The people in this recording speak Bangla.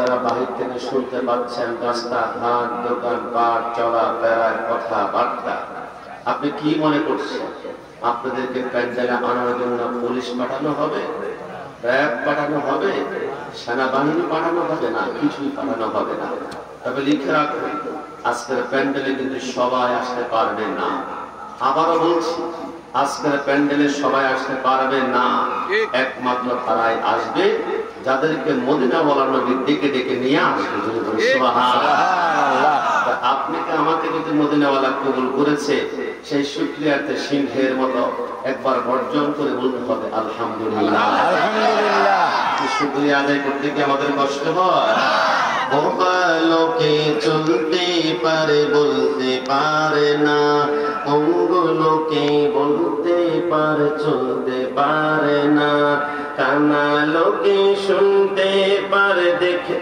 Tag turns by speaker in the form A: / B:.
A: যারা বাহির থেকে শুনতে পাচ্ছেন, রাস্তাঘাট, দোকানপাট, চলাফেরার কথাবার্তা, আপনি কি মনে করছেন আপনাদেরকে প্যান্ডেলে আনার জন্য পুলিশ পাঠানো হবে, র্যাব পাঠানো হবে, সেনাবাহিনী পাঠানো হবে? না, কিছুই পাঠানো হবে না। তবে লিখে রাখুন, আজকের প্যান্ডেলে কিন্তু সবাই আসতে পারবে না। আবারও বলছি, আজকের প্যান্ডেলে সবাই আসতে পারবে না। একমাত্র তারাই আসবে যাদেরকে মদিনাওয়ালা নবী ডেকে ডেকে নিয়ে আসবে। সুবহানাল্লাহ। আপনি কি আমাকে যদি মদিনাওয়ালা কবুল করেছে, সেই শুকরিয়াতে সিংহের মতো একবার বর্জন করে বলতে হবে আলহামদুলিল্লাহ।
B: আলহামদুলিল্লাহ।
A: শুকরিয়া আদায় করতে কি আমাদের কষ্ট হয়? লোকে চলতে পারে বলতে পারে না, অঙ্গলোকে বলতে পারে চলতে পারে না, কানা লোকে শুনতে পারে দেখে